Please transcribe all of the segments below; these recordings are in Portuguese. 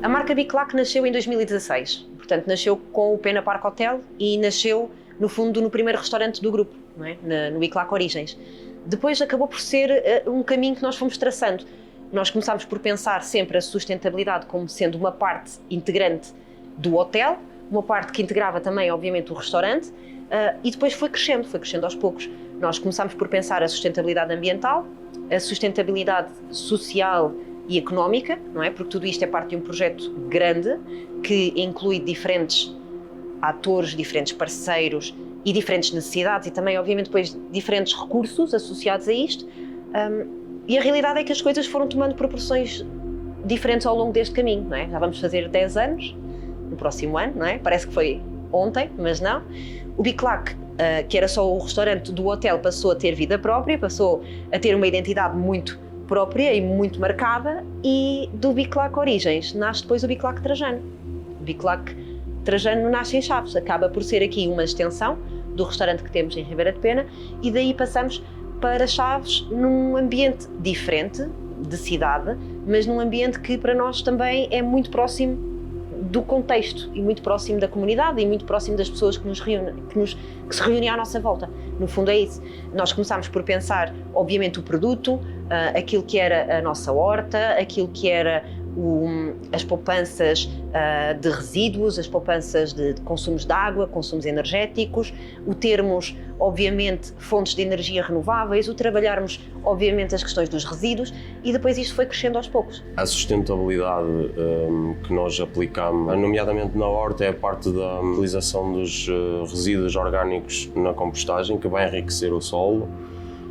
A marca Biclac nasceu em 2016, portanto nasceu com o Pena Park Hotel e nasceu, no fundo, no primeiro restaurante do grupo, não é? No Biclac Origens. Depois acabou por ser um caminho que nós fomos traçando. Nós começámos por pensar sempre a sustentabilidade como sendo uma parte integrante do hotel, uma parte que integrava também, obviamente, o restaurante, e depois foi crescendo aos poucos. Nós começámos por pensar a sustentabilidade ambiental, a sustentabilidade social e económica, não é? Porque tudo isto é parte de um projeto grande que inclui diferentes atores, diferentes parceiros e diferentes necessidades e também, obviamente, depois diferentes recursos associados a isto. E a realidade é que as coisas foram tomando proporções diferentes ao longo deste caminho, não é? Já vamos fazer 10 anos, no próximo ano, não é? Parece que foi ontem, mas não. O Biclac, que era só o restaurante do hotel, passou a ter vida própria, passou a ter uma identidade muito própria e muito marcada, e do Biclac Origens nasce depois o Biclac Trajano. O Biclac Trajano nasce em Chaves, acaba por ser aqui uma extensão do restaurante que temos em Ribeira de Pena, e daí passamos para Chaves num ambiente diferente de cidade, mas num ambiente que para nós também é muito próximo do contexto e muito próximo da comunidade e muito próximo das pessoas que se reúnem à nossa volta. No fundo é isso. Nós começámos por pensar, obviamente, o produto, aquilo que era a nossa horta, aquilo que era as poupanças de resíduos, as poupanças de consumos de água, consumos energéticos, o termos, obviamente, fontes de energia renováveis, o trabalharmos, obviamente, as questões dos resíduos, e depois isto foi crescendo aos poucos. A sustentabilidade que nós aplicamos, nomeadamente na horta, é a parte da utilização dos resíduos orgânicos na compostagem, que vai enriquecer o solo.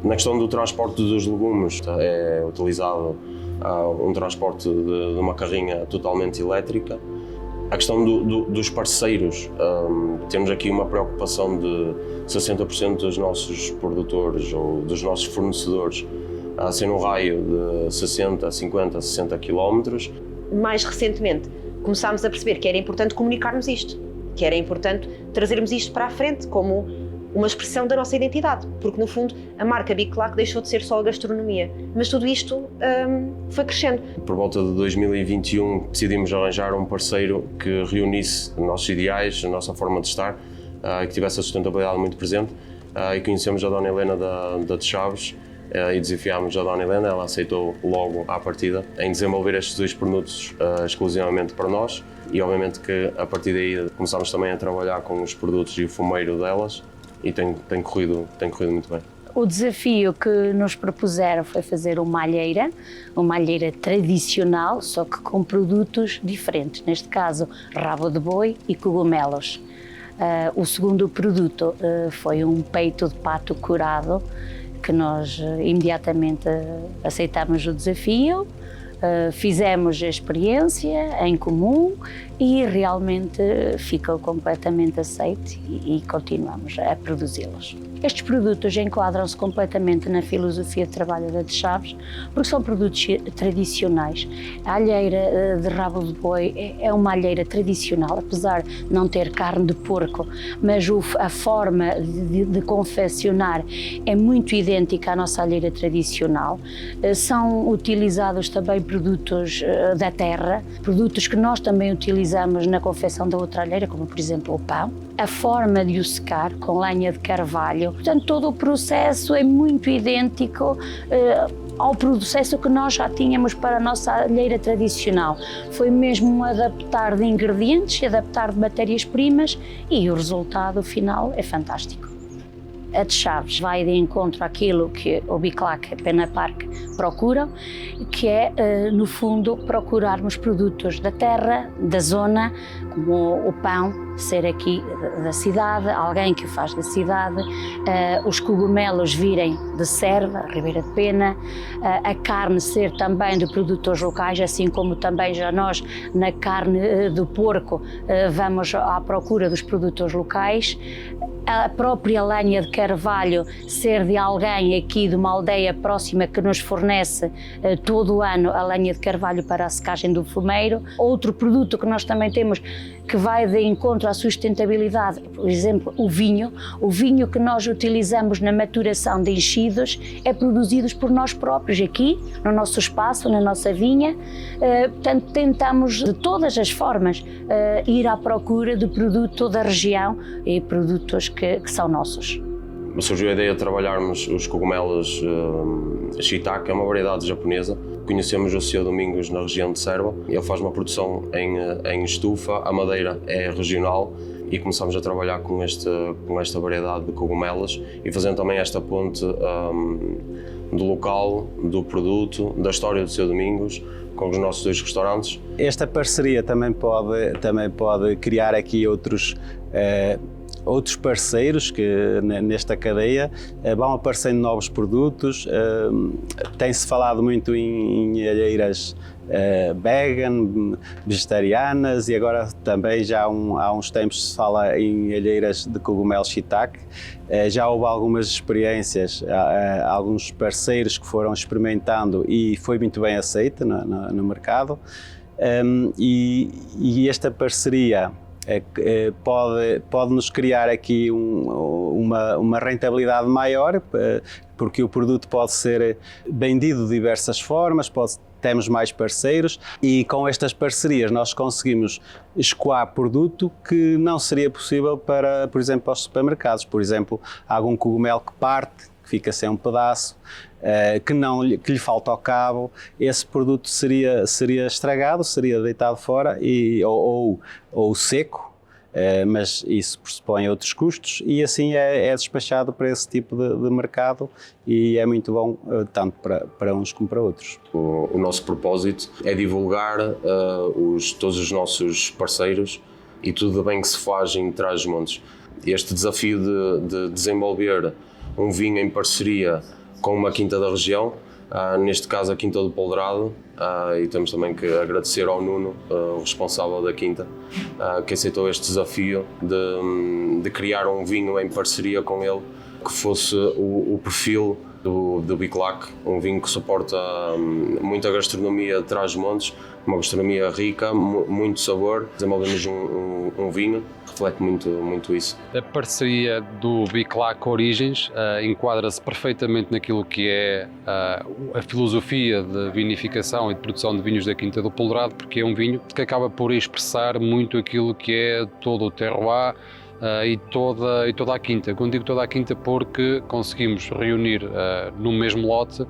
Na questão do transporte dos legumes, é utilizado um transporte de uma carrinha totalmente elétrica. A questão dos parceiros, temos aqui uma preocupação de 60% dos nossos produtores ou dos nossos fornecedores a ser num raio de 60, 50, 60 km. Mais recentemente começámos a perceber que era importante comunicarmos isto, que era importante trazermos isto para a frente como uma expressão da nossa identidade, porque no fundo a marca Biclac deixou de ser só a gastronomia, mas tudo isto foi crescendo. Por volta de 2021 decidimos arranjar um parceiro que reunisse os nossos ideais, a nossa forma de estar, e que tivesse a sustentabilidade muito presente, e conhecemos a Dona Helena da de Chaves e desafiámos a Dona Helena. Ela aceitou logo à partida em desenvolver estes 2 produtos exclusivamente para nós, e obviamente que a partir daí começámos também a trabalhar com os produtos e o fumeiro delas, e tem corrido muito bem. O desafio que nos propuseram foi fazer uma alheira tradicional, só que com produtos diferentes, neste caso rabo de boi e cogumelos. O segundo produto foi um peito de pato curado, que nós imediatamente aceitámos o desafio, fizemos a experiência em comum e realmente ficou completamente aceite e continuamos a produzi-los. Estes produtos enquadram-se completamente na filosofia de trabalho da de Chaves, porque são produtos tradicionais. A alheira de rabo de boi é uma alheira tradicional, apesar de não ter carne de porco, mas a forma de confeccionar é muito idêntica à nossa alheira tradicional. São utilizados também produtos da terra, produtos que nós também utilizamos na confecção da outra alheira, como por exemplo o pão. A forma de o secar com lenha de carvalho, portanto todo o processo é muito idêntico ao processo que nós já tínhamos para a nossa alheira tradicional. Foi mesmo um adaptar de ingredientes e adaptar de matérias-primas, e o resultado final é fantástico. A de Chaves vai de encontro àquilo que o Biclac e Pena Park procuram, que é, no fundo, procurarmos produtos da terra, da zona, como o pão ser aqui da cidade, alguém que o faz da cidade, os cogumelos virem de Serva, Ribeira de Pena, a carne ser também de produtores locais, assim como também já nós, na carne do porco, vamos à procura dos produtores locais. A própria lenha de carvalho ser de alguém aqui de uma aldeia próxima que nos fornece todo o ano a lenha de carvalho para a secagem do fumeiro. Outro produto que nós também temos que vai de encontro à sustentabilidade. Por exemplo, o vinho que nós utilizamos na maturação de enchidos é produzido por nós próprios aqui, no nosso espaço, na nossa vinha. Portanto, tentamos de todas as formas ir à procura de produto da região e produtos que são nossos. Surgiu a ideia de trabalharmos os cogumelos shiitake, é uma variedade japonesa. Conhecemos o Sr. Domingos na região de Serva. Ele faz uma produção em estufa, a madeira é regional e começamos a trabalhar com esta variedade de cogumelos e fazendo também esta ponte do local, do produto, da história do Sr. Domingos com os nossos 2 restaurantes. Esta parceria também pode criar aqui outros parceiros que nesta cadeia vão aparecendo novos produtos. Tem-se falado muito em alheiras vegan, vegetarianas e agora também já há uns tempos se fala em alheiras de cogumelo shiitake. Já houve algumas experiências, alguns parceiros que foram experimentando e foi muito bem aceita no mercado. E esta parceria pode nos criar aqui uma rentabilidade maior, porque o produto pode ser vendido de diversas formas, temos mais parceiros e com estas parcerias nós conseguimos escoar produto que não seria possível para, por exemplo, aos supermercados. Por exemplo, há algum cogumelo que parte, que fica sem um pedaço, que lhe falta ao cabo, esse produto seria estragado, seria deitado fora ou seco, mas isso pressupõe outros custos e assim é despachado para esse tipo de mercado e é muito bom tanto para uns como para outros. O nosso propósito é divulgar todos os nossos parceiros e tudo bem que se faz em Trás-os-Montes. Este desafio de desenvolver um vinho em parceria com uma quinta da região, neste caso a Quinta do Poldrado, e temos também que agradecer ao Nuno, o responsável da quinta, que aceitou este desafio de criar um vinho em parceria com ele, que fosse o perfil do Biclac, um vinho que suporta muita gastronomia de Trás-os-Montes, uma gastronomia rica, muito sabor. Desenvolvemos um vinho que reflete muito isso. A parceria do Biclac Origens enquadra-se perfeitamente naquilo que é a filosofia de vinificação e de produção de vinhos da Quinta do Poldrado, porque é um vinho que acaba por expressar muito aquilo que é todo o terroir, e toda a quinta. Quando digo toda a quinta porque conseguimos reunir no mesmo lote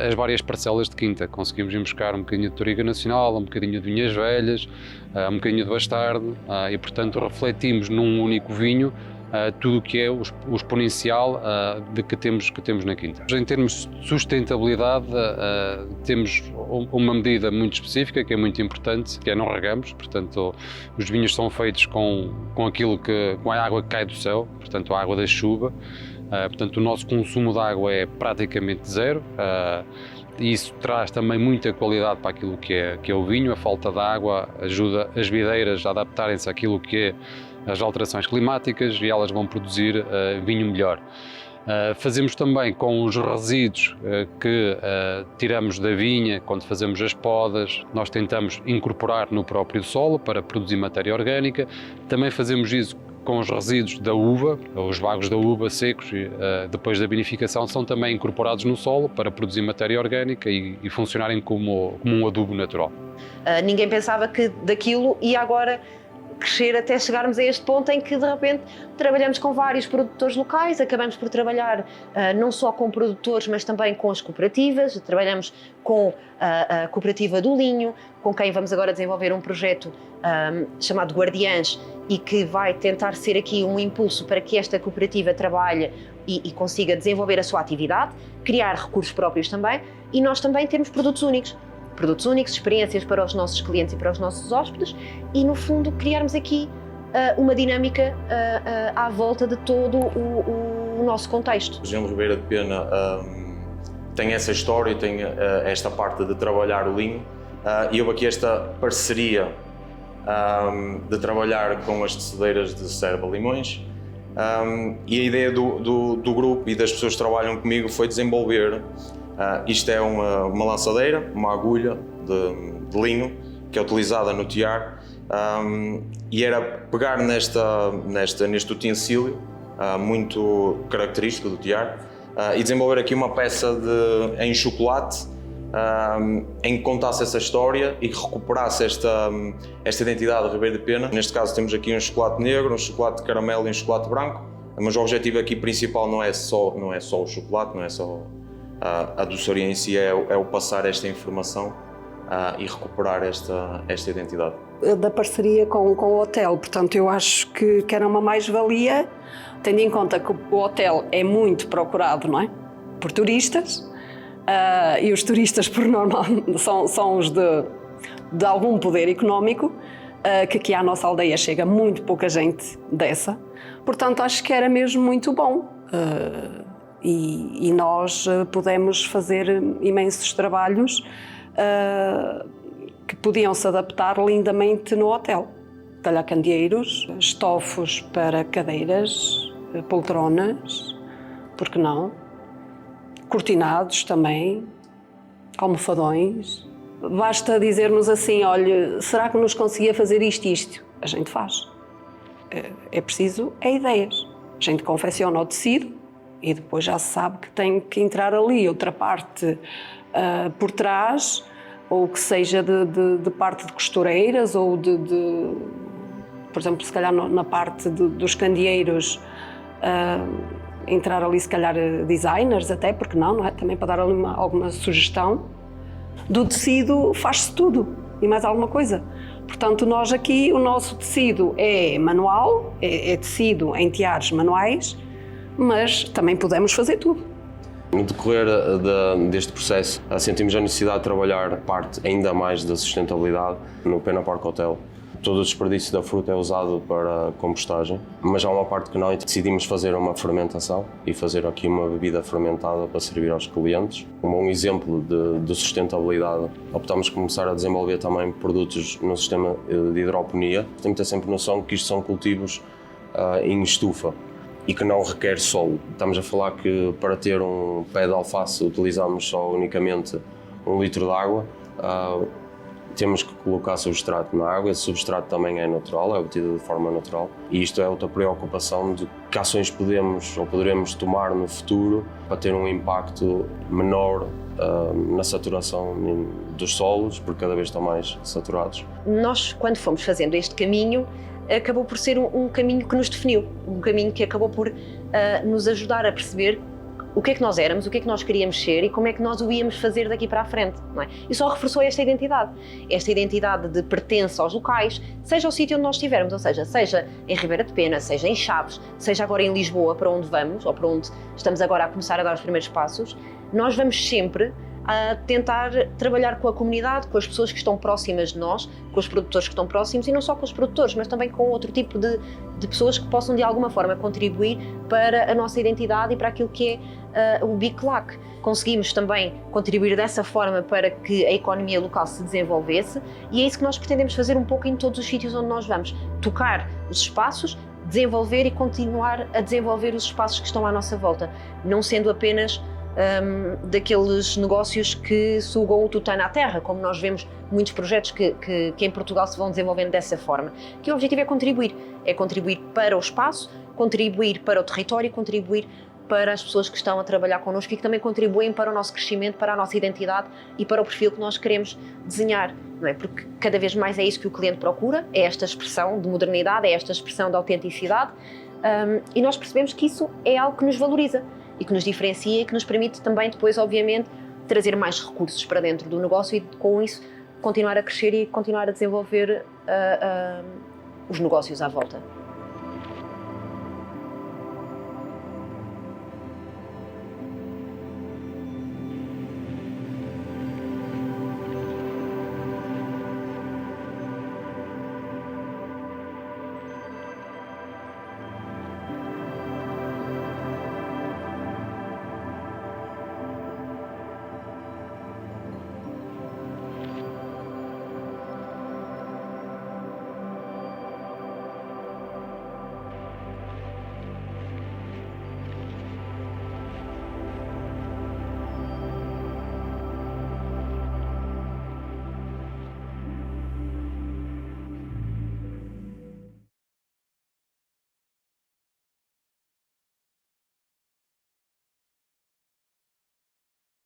as várias parcelas de quinta. Conseguimos ir buscar um bocadinho de Touriga Nacional, um bocadinho de Vinhas Velhas, um bocadinho de Bastardo e portanto refletimos num único vinho tudo o que é o exponencial que temos na quinta. Em termos de sustentabilidade, temos uma medida muito específica que é muito importante, que é não regamos, portanto os vinhos são feitos com a água que cai do céu, portanto a água da chuva, portanto o nosso consumo de água é praticamente zero. E isso traz também muita qualidade para aquilo que é o vinho. A falta de água ajuda as videiras a adaptarem-se àquilo que é as alterações climáticas e elas vão produzir vinho melhor. Fazemos também com os resíduos que tiramos da vinha, quando fazemos as podas, nós tentamos incorporar no próprio solo para produzir matéria orgânica. Também fazemos isso com os resíduos da uva, os bagos da uva secos, depois da vinificação, são também incorporados no solo para produzir matéria orgânica e funcionarem como um adubo natural. Ninguém pensava que daquilo ia agora crescer até chegarmos a este ponto em que de repente trabalhamos com vários produtores locais, acabamos por trabalhar não só com produtores mas também com as cooperativas, trabalhamos com a cooperativa do Linho, com quem vamos agora desenvolver um projeto chamado Guardiãs e que vai tentar ser aqui um impulso para que esta cooperativa trabalhe e consiga desenvolver a sua atividade, criar recursos próprios também, e nós também temos produtos únicos, experiências para os nossos clientes e para os nossos hóspedes e, no fundo, criarmos aqui uma dinâmica à volta de todo o nosso contexto. A região de Ribeira de Pena tem essa história, tem esta parte de trabalhar o linho e houve aqui esta parceria de trabalhar com as tecedeiras de Serva Limões e a ideia do grupo e das pessoas que trabalham comigo foi desenvolver isto é uma lançadeira, uma agulha de linho que é utilizada no tiar, e era pegar neste utensílio muito característico do tiar e desenvolver aqui uma peça em chocolate em que contasse essa história e que recuperasse esta identidade do Ribeiro de Pena. Neste caso temos aqui um chocolate negro, um chocolate de caramelo e um chocolate branco, mas o objetivo aqui principal não é só o chocolate, não é só a doçaria em si, é o passar esta informação e recuperar esta identidade. Da parceria com o hotel, portanto eu acho que era uma mais-valia, tendo em conta que o hotel é muito procurado, não é? Por turistas, e os turistas por normal são os de algum poder económico, que aqui à nossa aldeia chega muito pouca gente dessa, portanto acho que era mesmo muito bom. E nós pudemos fazer imensos trabalhos que podiam se adaptar lindamente no hotel. Talhacandeeiros, estofos para cadeiras, poltronas, por que não? Cortinados também, almofadões. Basta dizermos assim, olha, será que nos conseguia fazer isto? A gente faz. É preciso ideias. A gente confecciona o tecido e depois já se sabe que tem que entrar ali outra parte por trás, ou que seja de parte de costureiras, ou por exemplo, se calhar na parte dos candeeiros, entrar ali se calhar designers até, porque não é? Também para dar ali alguma sugestão. Do tecido faz-se tudo e mais alguma coisa. Portanto, nós aqui, o nosso tecido é manual, é tecido em tiares manuais, mas também podemos fazer tudo. No decorrer deste processo, sentimos a necessidade de trabalhar parte ainda mais da sustentabilidade no Pena Park Hotel. Todo o desperdício da fruta é usado para compostagem, mas há uma parte que não, e decidimos fazer uma fermentação e fazer aqui uma bebida fermentada para servir aos clientes. Como um exemplo de sustentabilidade, optámos por começar a desenvolver também produtos no sistema de hidroponia. Tem que ter sempre noção que isto são cultivos em estufa e que não requer solo. Estamos a falar que para ter um pé de alface utilizamos só unicamente 1 litro de água. Temos que colocar substrato na água, esse substrato também é natural, é obtido de forma natural, e isto é outra preocupação de que ações podemos ou poderemos tomar no futuro para ter um impacto menor na saturação dos solos, porque cada vez estão mais saturados. Nós, quando fomos fazendo este caminho, acabou por ser um caminho que nos definiu, um caminho que acabou por nos ajudar a perceber o que é que nós éramos, o que é que nós queríamos ser e como é que nós o íamos fazer daqui para a frente, não é? E só reforçou esta identidade de pertença aos locais, seja o sítio onde nós estivermos, ou seja em Ribeira de Pena, seja em Chaves, seja agora em Lisboa, para onde vamos, ou para onde estamos agora a começar a dar os primeiros passos, nós vamos sempre a tentar trabalhar com a comunidade, com as pessoas que estão próximas de nós, com os produtores que estão próximos, e não só com os produtores, mas também com outro tipo de pessoas que possam de alguma forma contribuir para a nossa identidade e para aquilo que é o BICLAC. Conseguimos também contribuir dessa forma para que a economia local se desenvolvesse, e é isso que nós pretendemos fazer um pouco em todos os sítios onde nós vamos, tocar os espaços, desenvolver e continuar a desenvolver os espaços que estão à nossa volta, não sendo apenas daqueles negócios que sugam o tutano à terra, como nós vemos muitos projetos que em Portugal se vão desenvolvendo dessa forma, que o objetivo é contribuir para o espaço, contribuir para o território, contribuir para as pessoas que estão a trabalhar connosco e que também contribuem para o nosso crescimento, para a nossa identidade e para o perfil que nós queremos desenhar, não é? Porque cada vez mais é isso que o cliente procura, é esta expressão de modernidade, é esta expressão de autenticidade, e nós percebemos que isso é algo que nos valoriza e que nos diferencia e que nos permite também depois, obviamente, trazer mais recursos para dentro do negócio e com isso continuar a crescer e continuar a desenvolver os negócios à volta.